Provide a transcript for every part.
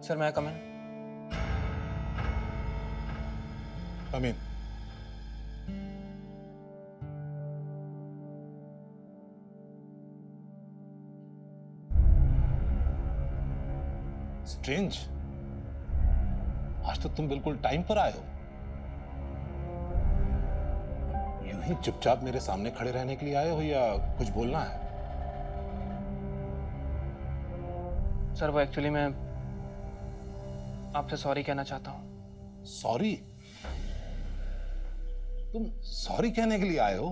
Sir मैं कम इन? कम इन। Strange, आज तो तुम बिल्कुल टाइम पर आए हो। यूं ही चुपचाप मेरे सामने खड़े रहने के लिए आए हो या कुछ बोलना है? सर वो एक्चुअली मैं आपसे सॉरी कहना चाहता हूँ। सॉरी? तुम सॉरी कहने के लिए आए हो?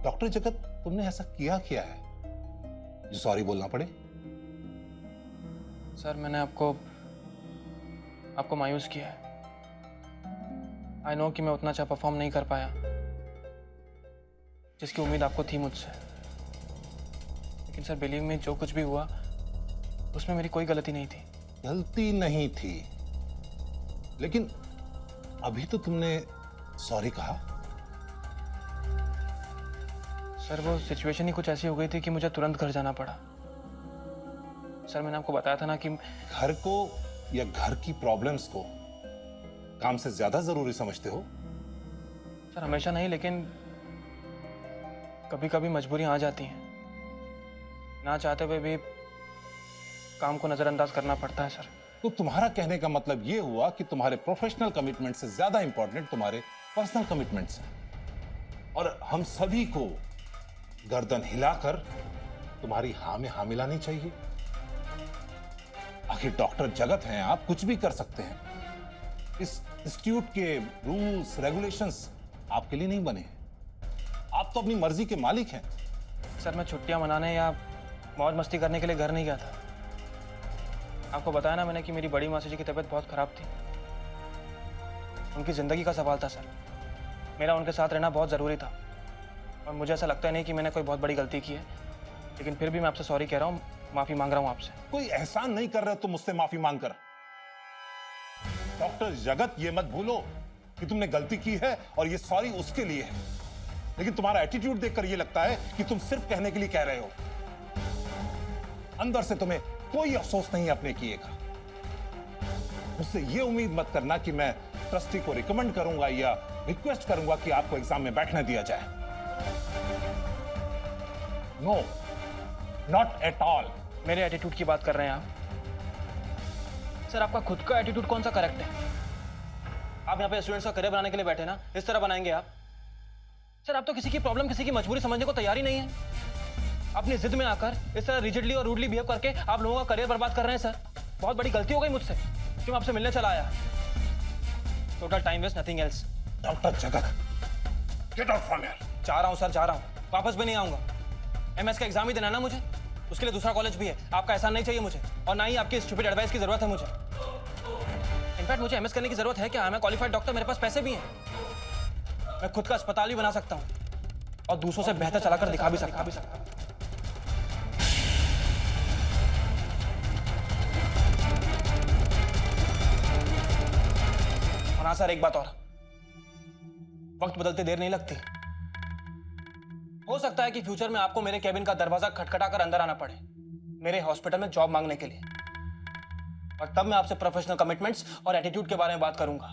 डॉक्टर जगत, तुमने ऐसा किया क्या है जो सॉरी बोलना पड़े? सर मैंने आपको मायूस किया है। आई नो कि मैं उतना अच्छा परफॉर्म नहीं कर पाया जिसकी उम्मीद आपको थी मुझसे, लेकिन सर बिलीव में जो कुछ भी हुआ उसमें मेरी कोई गलती नहीं थी। गलती नहीं थी, लेकिन अभी तो तुमने सॉरी कहा। सर वो सिचुएशन ही कुछ ऐसी हो गई थी कि मुझे तुरंत घर जाना पड़ा। सर मैंने आपको बताया था ना कि घर को या घर की प्रॉब्लम्स को काम से ज्यादा जरूरी समझते हो? सर हमेशा नहीं, लेकिन कभी कभी मजबूरियां आ जाती हैं। ना चाहते हुए भी काम को नजरअंदाज करना पड़ता है सर। तो तुम्हारा कहने का मतलब यह हुआ कि तुम्हारे प्रोफेशनल कमिटमेंट से ज्यादा इंपॉर्टेंट तुम्हारे पर्सनल कमिटमेंट्स हैं, और हम सभी को गर्दन हिलाकर तुम्हारी हाँ में हाँ मिलानी चाहिए। आखिर डॉक्टर जगत हैं, आप कुछ भी कर सकते हैं। इस इंस्टीट्यूट के रूल्स रेगुलेशंस आपके लिए नहीं बने हैं। आप तो अपनी मर्जी के मालिक हैं। सर मैं छुट्टियां मनाने या मौज मस्ती करने के लिए घर नहीं गया था। आपको बताया ना मैंने कि मेरी बड़ी मासी जी की तबीयत बहुत खराब थी। उनकी जिंदगी का सवाल था सर। मेरा उनके साथ रहना बहुत जरूरी था, और मुझे ऐसा लगता नहीं कि मैंने कोई बहुत बड़ी गलती की है, लेकिन फिर भी मैं आपसे सॉरी कह रहा हूँ, माफी मांग रहा हूँ आपसे। कोई एहसान नहीं कर रहे तुम मुझसे माफी मांगकर। डॉक्टर जगत, ये मत भूलो कि तुमने गलती की है और ये सॉरी उसके लिए है, लेकिन तुम्हारा एटीट्यूड देखकर ये लगता है कि तुम सिर्फ कहने के लिए कह रहे हो। अंदर से तुम्हें कोई अफसोस नहीं अपने किए का। मुझसे ये उम्मीद मत करना कि मैं ट्रस्टी को रिकमेंड करूंगा या रिक्वेस्ट करूंगा कि आपको एग्जाम में बैठने दिया जाए। No, not at all. मेरे एटीट्यूड की बात कर रहे हैं आप? सर आपका खुद का एटीट्यूड कौन सा करेक्ट है? आप यहाँ पे स्टूडेंट्स का करियर बनाने के लिए बैठे ना, इस तरह बनाएंगे आप? सर आप तो किसी की प्रॉब्लम, किसी की मजबूरी समझने को तैयार ही नहीं है। अपनी जिद में आकर इस तरह रिजिडली और रूडली बिहेव करके आप लोगों का करियर बर्बाद कर रहे हैं सर। बहुत बड़ी गलती हो गई मुझसे कि मैं आपसे मिलने चला आया। Total time waste, nothing else. Doctor Jagat, get out from here. जा रहा हूँ सर, जा रहा हूँ, वापस भी नहीं आऊंगा। एमएस का एग्जाम ही देना ना मुझे, उसके लिए दूसरा कॉलेज भी है। आपका एहसान नहीं चाहिए मुझे, और ना ही आपकी स्टूपिड एडवाइस की जरूरत है मुझे। इनफैक्ट मुझे एमएस करने की जरूरत है क्या? मैं क्वालिफाइड डॉक्टर, मेरे पास पैसे भी हैं। मैं खुद का अस्पताल भी बना सकता हूँ और दूसरों से बेहतर चलाकर दिखा भी सकता हूँ। हाँ सर, एक बात और, वक्त बदलते देर नहीं लगती। हो सकता है कि फ्यूचर में आपको मेरे कैबिन का दरवाजा खटखटाकर अंदर आना पड़े मेरे हॉस्पिटल में जॉब मांगने के लिए, और तब मैं आपसे प्रोफेशनल कमिटमेंट्स और एटीट्यूड के बारे में बात करूंगा,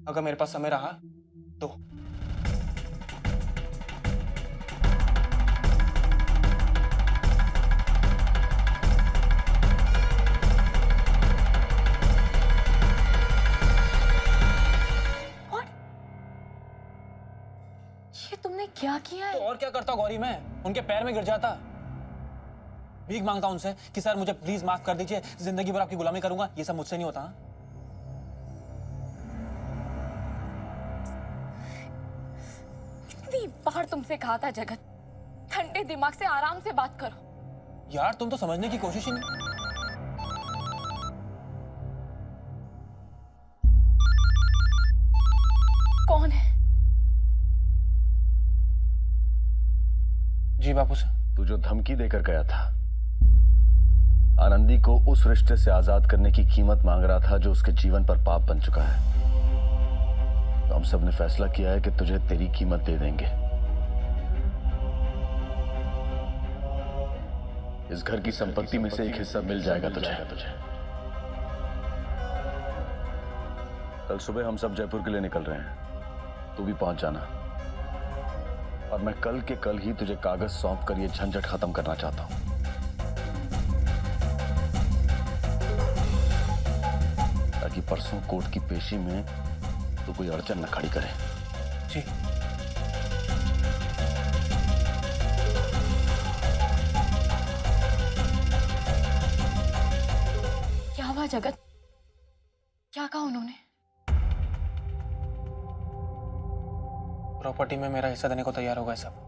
अगर मेरे पास समय रहा तो। ये तुमने क्या किया है? तो और क्या करता गौरी, मैं उनके पैर में गिर जाता, भीख मांगता उनसे कि सर मुझे प्लीज माफ कर दीजिए, जिंदगी भर आपकी गुलामी करूंगा। ये सब मुझसे नहीं होता। कितनी बार तुमसे कहा था जगत, ठंडे दिमाग से आराम से बात करो। यार तुम तो समझने की कोशिश ही नहीं। कौन है? जी बापू से। तू जो धमकी देकर गया था, आनंदी को उस रिश्ते से आजाद करने की कीमत मांग रहा था जो उसके जीवन पर पाप बन चुका है। तो हम सब ने फैसला किया है कि तुझे तेरी कीमत दे देंगे। इस घर की संपत्ति में से एक हिस्सा मिल जाएगा तुझे। कल सुबह हम सब जयपुर के लिए निकल रहे हैं, तू भी पहुंच जाना। और मैं कल के कल ही तुझे कागज सौंप कर ये झंझट खत्म करना चाहता हूं, ताकि परसों कोर्ट की पेशी में तो कोई अड़चन न खड़ी करे। जी। क्या हुआ जगत? क्या कहा उन्होंने? प्रॉपर्टी में मेरा हिस्सा देने को तैयार हो गए सब।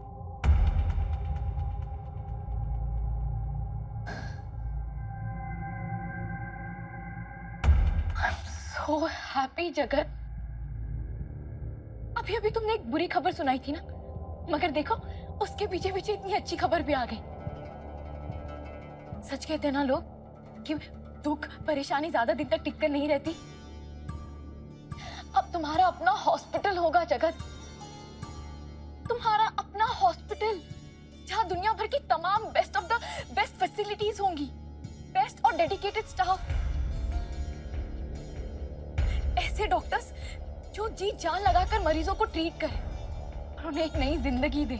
So happy जगत। अभी अभी तुमने एक बुरी खबर सुनाई थी ना, मगर देखो उसके पीछे पीछे इतनी अच्छी खबर भी आ गई। सच कहते हैं ना लोग कि दुख परेशानी ज्यादा दिन तक टिककर नहीं रहती। अब तुम्हारा अपना हॉस्पिटल होगा जगत, तुम्हारा अपना हॉस्पिटल, जहां दुनिया भर की तमाम best of the best facilities होंगी, बेस्ट और डेडिकेटेड स्टाफ, ऐसे डॉक्टर्स जो जी जान लगाकर मरीजों को ट्रीट करें और उन्हें एक नई जिंदगी दे।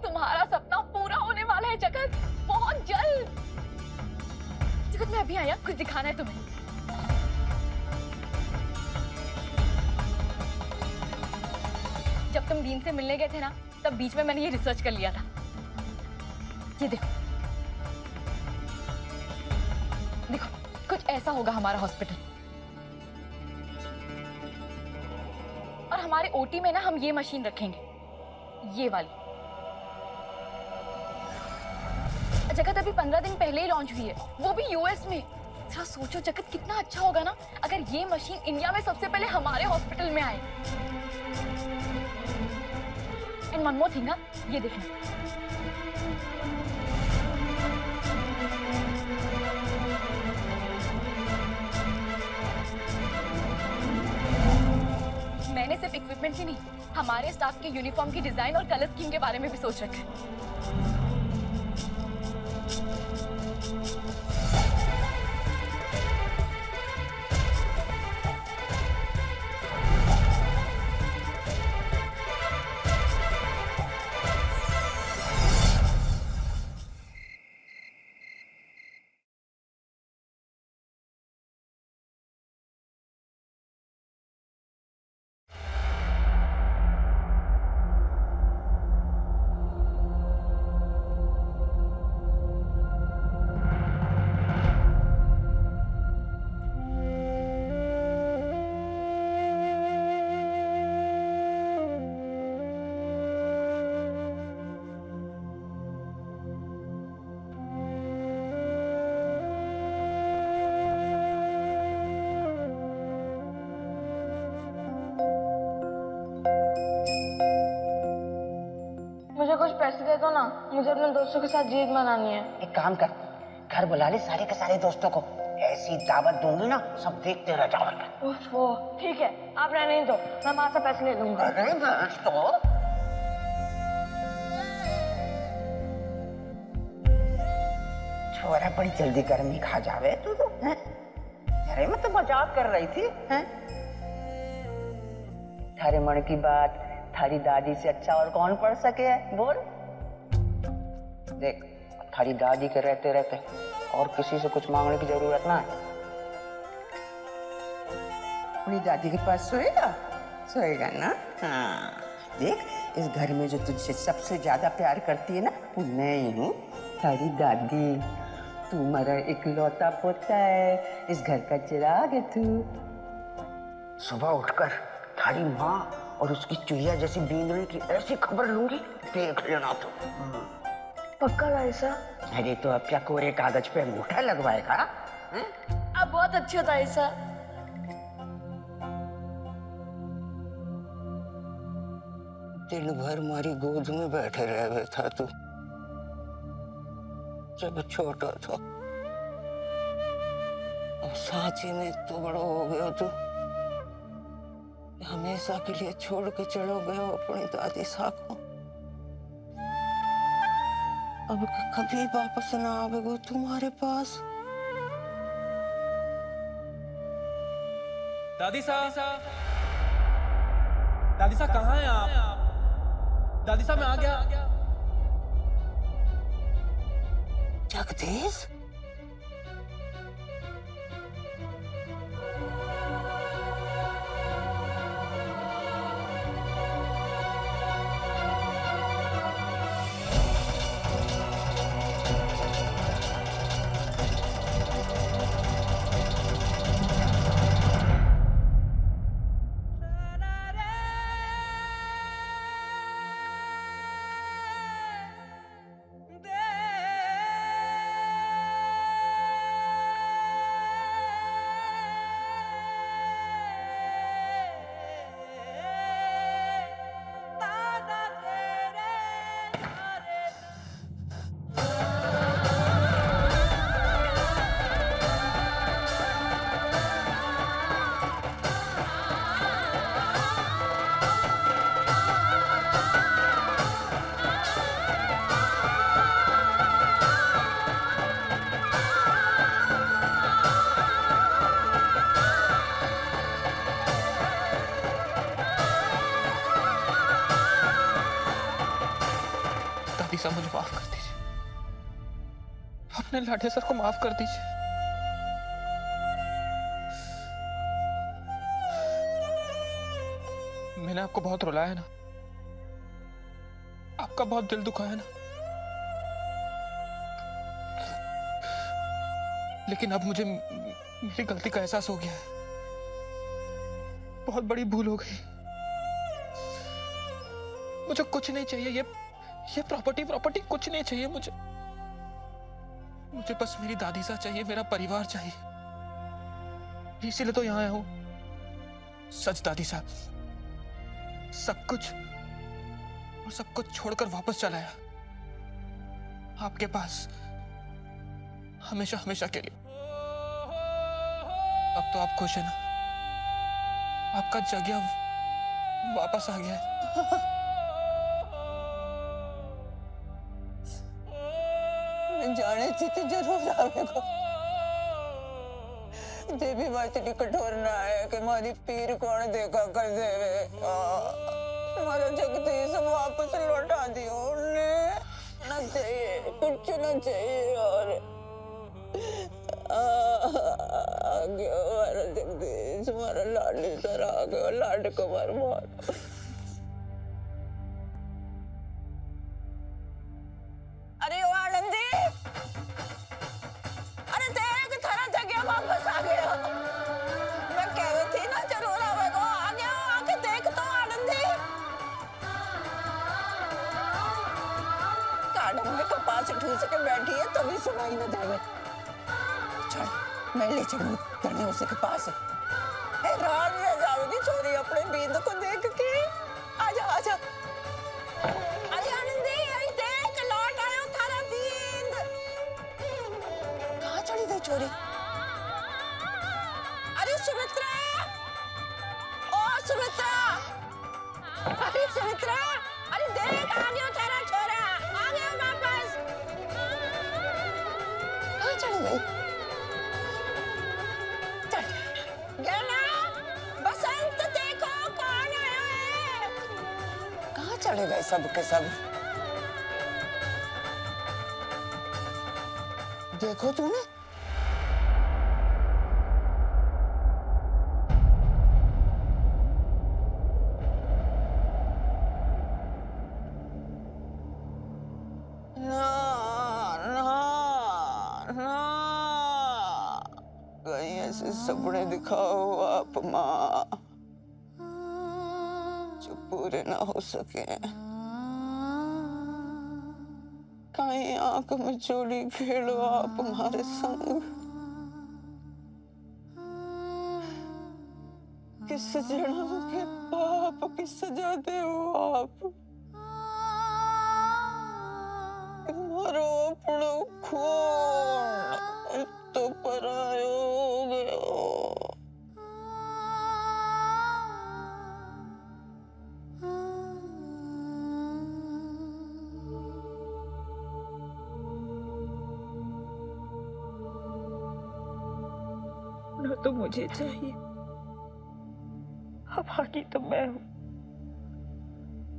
तुम्हारा सपना पूरा होने वाला है जगत, बहुत जल्द। जगत मैं अभी आया, कुछ दिखाना है तुम्हें। जब तुम डीन से मिलने गए थे ना, तब बीच में मैंने ये रिसर्च कर लिया था। ये देखो, देखो कुछ ऐसा होगा हमारा हॉस्पिटल। और हमारे ओटी में ना हम ये मशीन रखेंगे, ये वाली। जगत अभी 15 दिन पहले ही लॉन्च हुई है, वो भी यूएस में। जरा सोचो जगत, कितना अच्छा होगा ना अगर ये मशीन इंडिया में सबसे पहले हमारे हॉस्पिटल में आए। एंड वन मोर थिंग, ये देखना, मैंने सिर्फ इक्विपमेंट ही नहीं, हमारे स्टाफ के यूनिफॉर्म की डिजाइन और कलर स्कीम के बारे में भी सोच रखा है। मुझे कुछ पैसे दे दो ना, मुझे अपने दोस्तों के साथ जीत मनानी है। एक काम कर, घर बुला ले सारे के सारे दोस्तों को, ऐसी दावत दूंगी ना सब देखते रह जाओगे। ओफो, ठीक है, आप रहने ही दो, मैं वहां से पैसे ले लूंगा। अरे दोस्तों, छोरा बड़ी जल्दी गर्मी खा जावे तू तो, हैं? अरे मैं तो मजाक कर रही थी, हैं? थारे मन की बात थारी दादी से अच्छा और कौन पढ़ सके है, बोल। देख, थारी दादी के रहते रहते और किसी से कुछ मांगने की जरूरत ना है। अपनी दादी के पास सोएगा, सोएगा ना? हाँ, देख इस घर में जो तुझसे सबसे ज्यादा प्यार करती है ना, वो मैं ही हूँ, थारी दादी। तू मेरा इकलौता पोता है, इस घर का चिराग है तू। सुबह उठकर थारी माँ और उसकी चुहिया जैसी बींदनी की ऐसी खबर लूंगी, देख लेना तो। पक्का ऐसा? अरे तो अब क्या कोरे कागज पे अंगूठा लगवाएगा? अब बहुत अच्छा था ऐसा। दिन भर हमारी गोद में बैठे रहे था तू, जब छोटा था। और सांची में तो बड़ा हो गया तू, हमेशा के लिए छोड़ के चलो गए अपनी दादी सा को। अब कभी वापस ना आवेगो तुम्हारे पास। दादी साहब, दादी साहब कहाँ हैं आप? दादी साहब मैं आ गया। जगदीश, दादी साहब मुझे माफ कर दीजिए, अपने लाडे सर को माफ कर दीजिए। मैंने आपको बहुत रुलाया ना, आपका बहुत दिल दुखाया ना, लेकिन अब मुझे मेरी गलती का एहसास हो गया है। बहुत बड़ी भूल हो गई। मुझे कुछ नहीं चाहिए, ये प्रॉपर्टी कुछ नहीं चाहिए मुझे। मुझे बस मेरी दादी सा चाहिए, मेरा परिवार चाहिए। इसीलिए तो यहां आया हूं। सच दादी साहब, सब कुछ छोड़कर वापस चला आया आपके पास, हमेशा हमेशा के लिए। अब तो आप खुश है ना? आपका जगह वापस आ गया है। जाने थी तो जरूर आवेगा। देवी माँ इतनी कठोर ना है कि मारी पीर कौन देखा कर देवे। हमारा जगदीश वापस लौटा दियो ने, ना चाहिए, कुछ ना चाहिए। और आ गया हमारा जगदीश, हमारा लाडली सर आ गया, लाड कुमार मोहन। अरे वो आनंदी, अरे देख थारा जगह वापस आ गया। मैं कह रही थी ना जरूर आवेगा, आ गया। आके देख तो आनंदी। गार्डन में कपास ठूस के बैठी है तो भी सुनाई न देवे। चल मैं ले चलूं गणे उसे के पास। हैरान रह जाओगी छोरी अपने बींद को देख के। आजा आजा। अरे आनंदी, अरे देख लौट आयो थारा बींद। कहाँ चली गई छोरी? अरे सुमित्रा, ओ सुमित्रा, अरे सुमित्रा, अरे देख आ गया थारा छोरा, आ गया वापस। कहाँ चली गई? चल गया ना, बसंत देखो कौन आया है। कहाँ चले गए सब के सब? देखो तूने? ना ना ना, कहीं ऐसे सपने दिखाओ आप माँ जो पूरे ना हो सके। कहीं आंख में चोली खेलो आप हमारे संग। किस जन्म के पाप की सजा दे हो आप। मारो अपनो खून तो परायो हो गयो। तो मुझे चाहिए। अब बाकी तो मैं हूं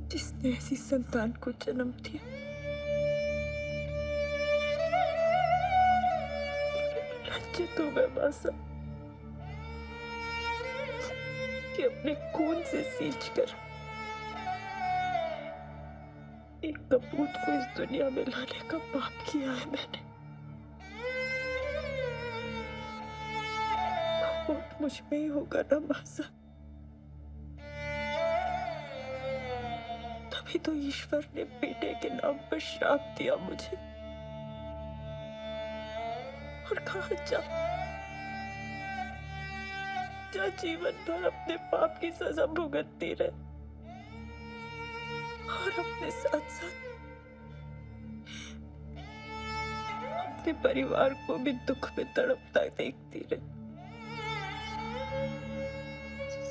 जिसने ऐसी संतान को जन्म दिया। लज्जित हूं मैं मासा कि अपने खून से सींचकर एक कपूत को इस दुनिया में लाने का पाप किया है मैंने। कपूत मुझ में ही होगा ना मासा। तभी तो ईश्वर ने बेटे के नाम पर श्राप दिया मुझे और कहा जा जीवन भर अपने पाप की सजा भुगतती रहे और अपने साथ साथ अपने परिवार को भी दुख में तड़पता देखती रहे।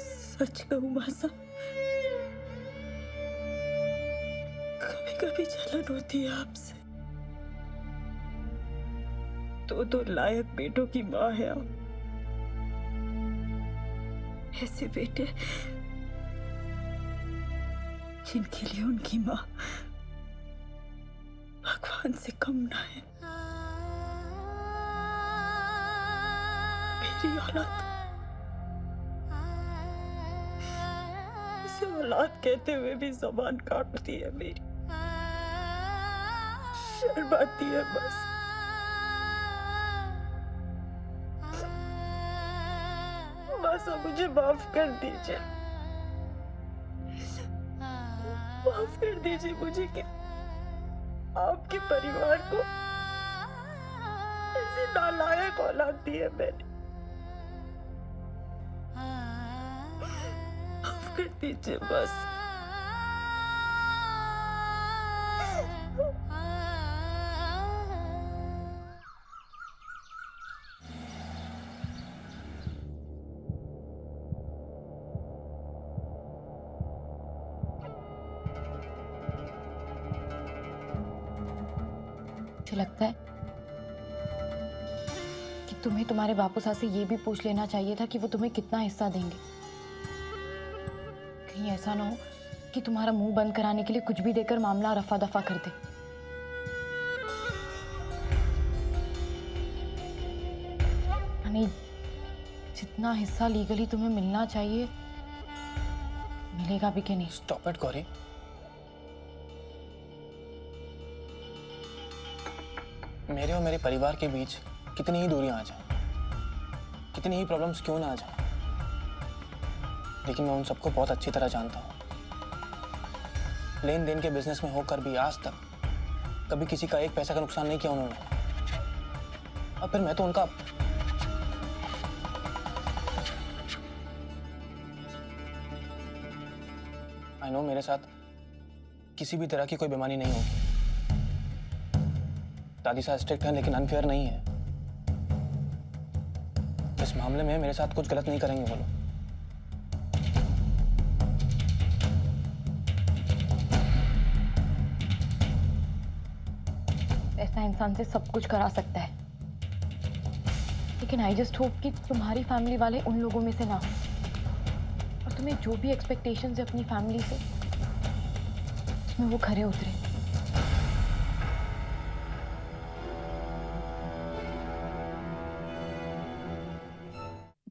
सच कहूं मासा, कभी कभी जलन होती है आपसे। दो लायक बेटों की माँ है आप। ऐसे बेटे जिनके लिए उनकी माँ भगवान से कम ना है। मेरी औलाद, इसे औलाद कहते हुए भी ज़बान काटती है मेरी, शर्माती है बस। मासा मुझे माफ कर दीजिए, माफ कर दीजिए मुझे कि आपके परिवार को ऐसी नालायक औलाद दी है मैंने। माफ कर दीजिए बस। मुझे लगता है कि तुम्हें तुम्हारे बापू साहब से ये भी पूछ लेना चाहिए था कि वो तुम्हें कितना हिस्सा देंगे। कहीं ऐसा ना हो कि तुम्हारा मुंह बंद कराने के लिए कुछ भी देकर मामला रफा दफा कर दे। यानी जितना हिस्सा लीगली तुम्हें मिलना चाहिए मिलेगा भी कि नहीं। Stop it Gauri. मेरे और मेरे परिवार के बीच कितनी ही दूरियां आ जाएं, कितनी ही प्रॉब्लम्स क्यों ना आ जाएं, लेकिन मैं उन सबको बहुत अच्छी तरह जानता हूँ। लेन देन के बिजनेस में होकर भी आज तक कभी किसी का एक पैसा का नुकसान नहीं किया उन्होंने। और फिर मैं तो उनका आई नो मेरे साथ किसी भी तरह की कोई बेईमानी नहीं होगी। दादी साहब स्ट्रिक्ट हैं लेकिन अनफेयर नहीं है। इस मामले में मेरे साथ कुछ गलत नहीं करेंगे वो लोग। ऐसा इंसान से सब कुछ करा सकता है, लेकिन आई जस्ट होप कि तुम्हारी फैमिली वाले उन लोगों में से ना हो और तुम्हें जो भी एक्सपेक्टेशंस है अपनी फैमिली से उसमें वो खरे उतरे।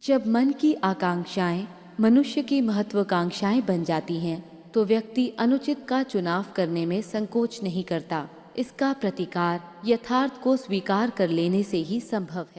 जब मन की आकांक्षाएं मनुष्य की महत्वाकांक्षाएं बन जाती हैं तो व्यक्ति अनुचित का चुनाव करने में संकोच नहीं करता। इसका प्रतिकार यथार्थ को स्वीकार कर लेने से ही संभव है।